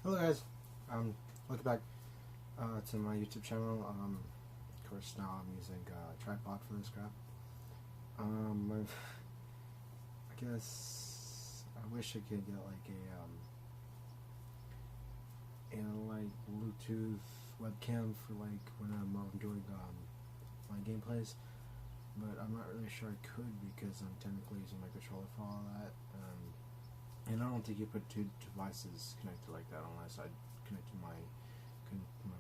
Hello guys, welcome back to my YouTube channel. Of course now I'm using a tripod for this crap. I guess I wish I could get like a like Bluetooth webcam for like when I'm doing my gameplays, but I'm not really sure I could because I'm technically using my controller for all that. And I don't think you put two devices connected like that unless I connect my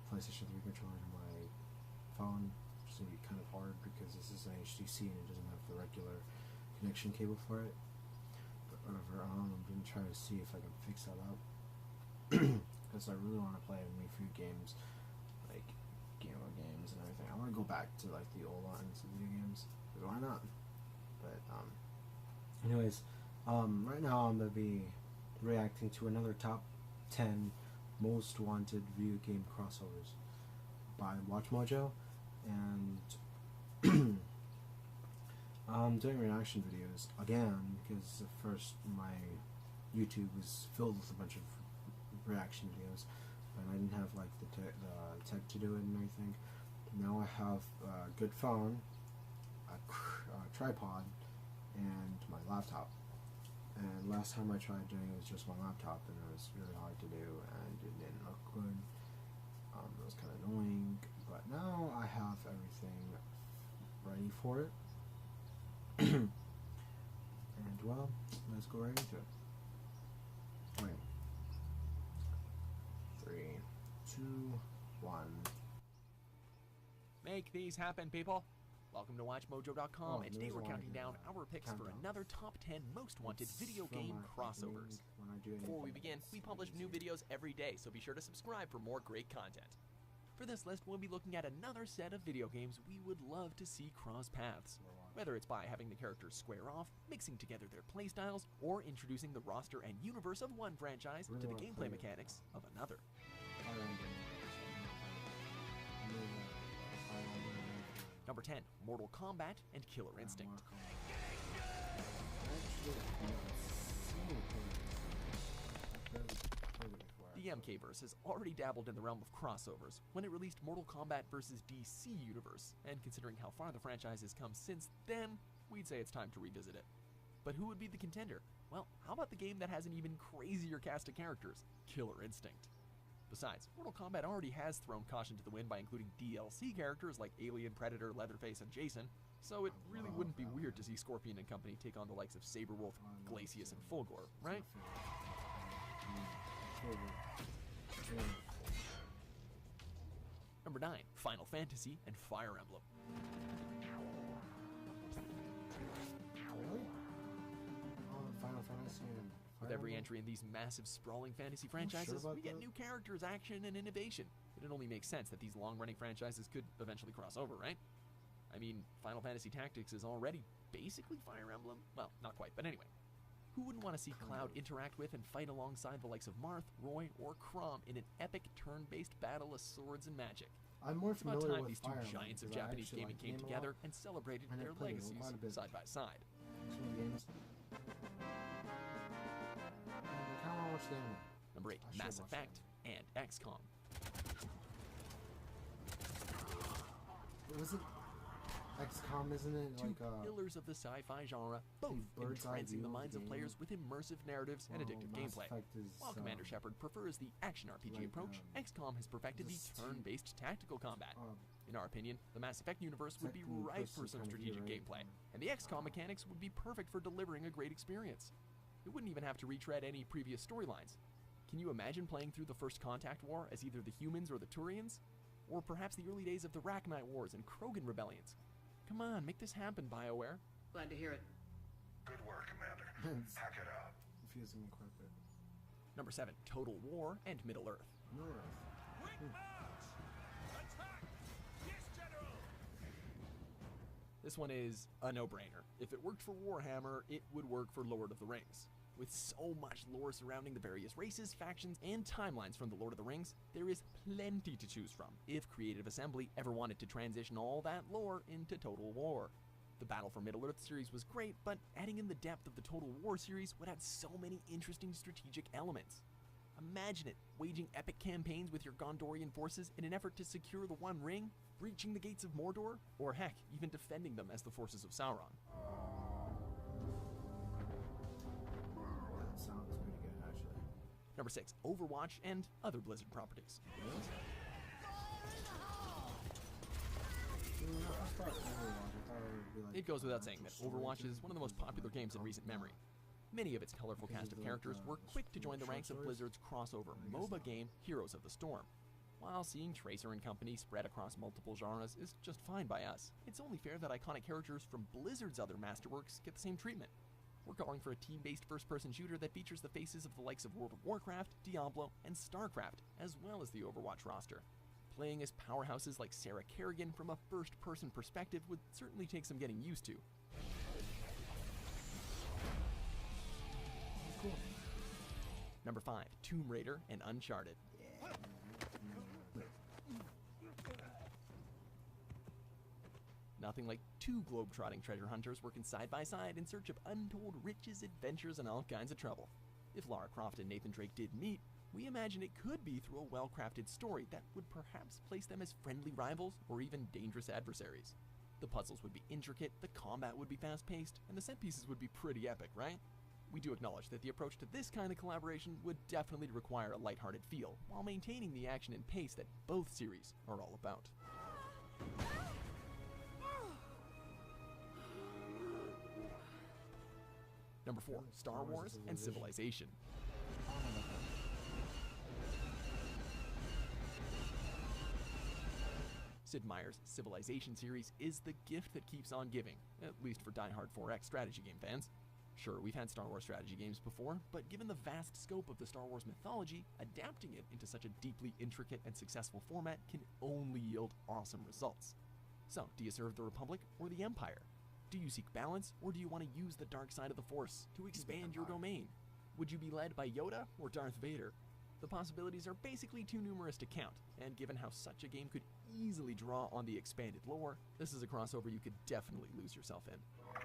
PlayStation 3 controller to my phone, which is going to be kind of hard because this is an HTC and it doesn't have the regular connection cable for it. But whatever, I'm going to try to see if I can fix that up. Because I really want to play a few games, like Game Boy games and everything. I want to go back to like the old lines of video games, because why not? But anyways, right now I'm going to be reacting to another top 10 most wanted video game crossovers by Mojo, and I'm doing reaction videos again because at first my YouTube was filled with a bunch of reaction videos and I didn't have like the tech to do it and everything. Now I have a good phone, a tripod, and my laptop. And last time I tried doing it was just my laptop, and it was really hard to do, and it didn't look good. It was kind of annoying, but now I have everything ready for it. And well, let's go right into it. Alright. 3, 2, 1. Make these happen, people! Welcome to WatchMojo.com, and today we're counting down our picks for another top 10 most wanted video game crossovers. Before we begin, we publish new videos every day, so be sure to subscribe for more great content. For this list, we'll be looking at another set of video games we would love to see cross paths. Whether it's by having the characters square off, mixing together their playstyles, or introducing the roster and universe of one franchise to the gameplay mechanics of another. Number 10, Mortal Kombat and Killer Instinct. The MKverse has already dabbled in the realm of crossovers when it released Mortal Kombat vs. DC Universe, and considering how far the franchise has come since then, we'd say it's time to revisit it. But who would be the contender? Well, how about the game that has an even crazier cast of characters, Killer Instinct? Besides, Mortal Kombat already has thrown caution to the wind by including DLC characters like Alien, Predator, Leatherface, and Jason, so it really wouldn't be weird to see Scorpion and company take on the likes of Saberwolf, Glacius, and Fulgore, right? Number 9, Final Fantasy and Fire Emblem. Final Fantasy and With every entry in these massive, sprawling fantasy franchises, we get new characters, action, and innovation. It only makes sense that these long-running franchises could eventually cross over, right? I mean, Final Fantasy Tactics is already basically Fire Emblem. Well, not quite, but anyway. Who wouldn't want to see Cloud interact with and fight alongside the likes of Marth, Roy, or Chrom in an epic turn-based battle of swords and magic? I'm more familiar it's about time with these two Fire giants of Emblem, Japanese gaming came together and celebrated their legacies side by side. Number 8, Mass Effect and XCOM. Was it XCOM, isn't it? Two pillars of the sci-fi genre, both entrancing the minds of players with immersive narratives and addictive gameplay. While Commander Shepard prefers the action RPG approach, XCOM has perfected the turn-based tactical combat. In our opinion, the Mass Effect universe would be ripe for some strategic gameplay, and the XCOM mechanics would be perfect for delivering a great experience. It wouldn't even have to retread any previous storylines. Can you imagine playing through the First Contact War as either the humans or the Turians? Or perhaps the early days of the Rachni Wars and Krogan rebellions? Come on, make this happen, BioWare. Glad to hear it. Good work, Commander. Pack it up. Confusing me quite a bit. Number 7, Total War and Middle-earth. Quick march! Attack! Yes, General! This one is a no-brainer. If it worked for Warhammer, it would work for Lord of the Rings. With so much lore surrounding the various races, factions, and timelines from the Lord of the Rings, there is plenty to choose from if Creative Assembly ever wanted to transition all that lore into Total War. The Battle for Middle-earth series was great, but adding in the depth of the Total War series would add so many interesting strategic elements. Imagine it, waging epic campaigns with your Gondorian forces in an effort to secure the One Ring, breaching the gates of Mordor, or heck, even defending them as the forces of Sauron. That sounds pretty good, actually. Number 6, Overwatch and other Blizzard properties. It goes without saying that Overwatch is one of the most popular games in recent memory. Many of its colorful cast of characters were quick to join the ranks of Blizzard's crossover MOBA game, Heroes of the Storm. While seeing Tracer and company spread across multiple genres is just fine by us, it's only fair that iconic characters from Blizzard's other masterworks get the same treatment. We're calling for a team-based first-person shooter that features the faces of the likes of World of Warcraft, Diablo, and StarCraft, as well as the Overwatch roster. Playing as powerhouses like Sarah Kerrigan from a first-person perspective would certainly take some getting used to. Cool. Number 5, Tomb Raider and Uncharted. Nothing like two globe-trotting treasure hunters working side by side in search of untold riches, adventures, and all kinds of trouble. If Lara Croft and Nathan Drake did meet, we imagine it could be through a well-crafted story that would perhaps place them as friendly rivals or even dangerous adversaries. The puzzles would be intricate, the combat would be fast-paced, and the set pieces would be pretty epic, right? We do acknowledge that the approach to this kind of collaboration would definitely require a lighthearted feel, while maintaining the action and pace that both series are all about. Number 4, Star Wars and Civilization. Sid Meier's Civilization series is the gift that keeps on giving, at least for die-hard 4X strategy game fans. Sure, we've had Star Wars strategy games before, but given the vast scope of the Star Wars mythology, adapting it into such a deeply intricate and successful format can only yield awesome results. So, do you serve the Republic or the Empire? Do you seek balance, or do you want to use the dark side of the Force to expand your domain? Would you be led by Yoda or Darth Vader? The possibilities are basically too numerous to count, and given how such a game could easily draw on the expanded lore, this is a crossover you could definitely lose yourself in.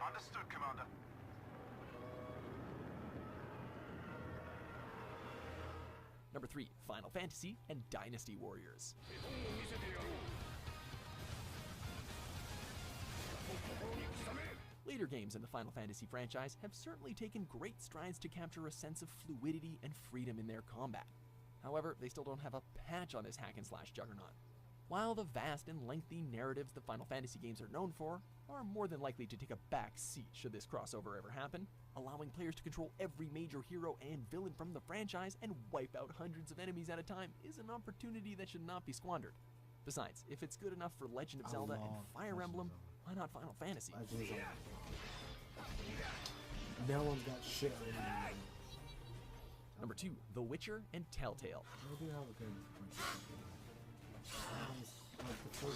Understood, Commander. Number 3, Final Fantasy and Dynasty Warriors. Later games in the Final Fantasy franchise have certainly taken great strides to capture a sense of fluidity and freedom in their combat. However, they still don't have a patch on this hack-and-slash juggernaut. While the vast and lengthy narratives the Final Fantasy games are known for are more than likely to take a back seat should this crossover ever happen, allowing players to control every major hero and villain from the franchise and wipe out hundreds of enemies at a time is an opportunity that should not be squandered. Besides, if it's good enough for Legend of Zelda and Fire Emblem, why not Final Fantasy? No one's got shit on me. Number 2, The Witcher and Telltale. I do have a good point.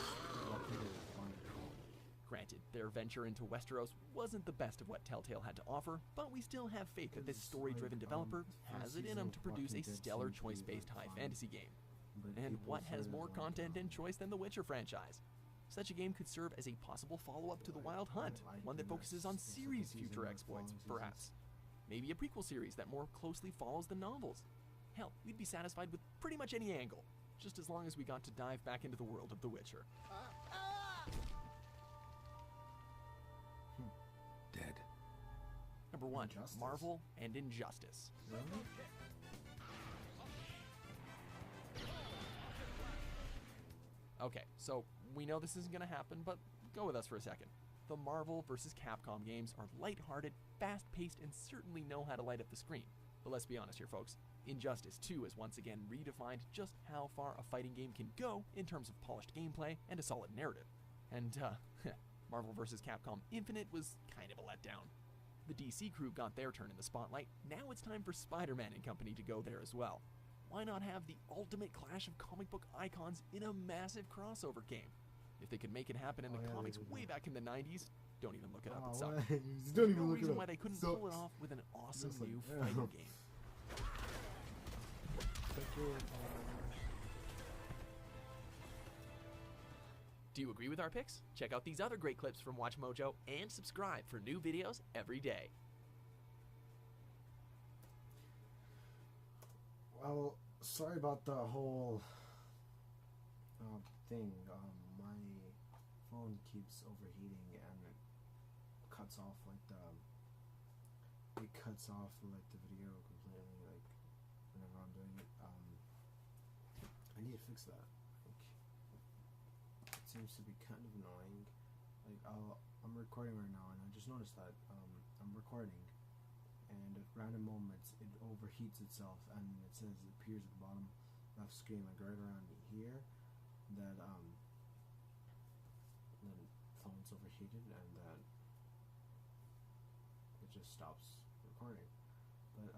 Granted, their venture into Westeros wasn't the best of what Telltale had to offer, but we still have faith that this story-driven developer has it in them to produce a stellar choice-based high fantasy game. And what has more content and choice than the Witcher franchise? Such a game could serve as a possible follow-up to The Wild Hunt, one that focuses on series future exploits, perhaps. Maybe a prequel series that more closely follows the novels. Hell, we'd be satisfied with pretty much any angle, just as long as we got to dive back into the world of The Witcher. Dead. Number 1, Injustice. Marvel and Injustice. Really? Okay, so we know this isn't going to happen, but go with us for a second. The Marvel vs. Capcom games are lighthearted, fast-paced, and certainly know how to light up the screen. But let's be honest here, folks. Injustice 2 has once again redefined just how far a fighting game can go in terms of polished gameplay and a solid narrative. And, Marvel vs. Capcom Infinite was kind of a letdown. The DC crew got their turn in the spotlight, now it's time for Spider-Man and company to go there as well. Why not have the ultimate clash of comic book icons in a massive crossover game? If they could make it happen in the comics way back in the 90s, don't even look it up, it sucked. Don't even No look it reason up. why they couldn't pull it off with an awesome Just like, new yeah. fighting game. Do you agree with our picks? Check out these other great clips from Watch Mojo and subscribe for new videos every day. Well, sorry about the whole thing. My phone keeps overheating and it cuts off like the video completely, like whenever I'm doing it. I need to fix that. Like, it seems to be kind of annoying. Like I'm recording right now and I just noticed that I'm recording and at random moments it overheats itself and it says, it appears at the bottom left screen, like right around here, that the phone's overheated and that it just stops recording. But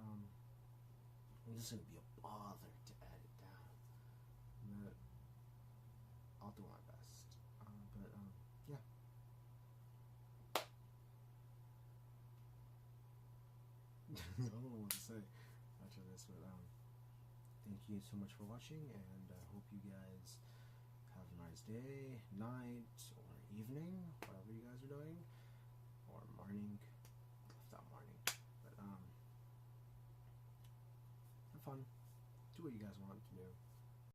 this is gonna be a bother to edit down. But I'll do my best. Yeah. I don't know what to say after this, but thank you so much for watching, and I hope you guys have a nice day, night, or evening, whatever you guys are doing, or morning. Left out morning, but have fun. Do what you guys want to do.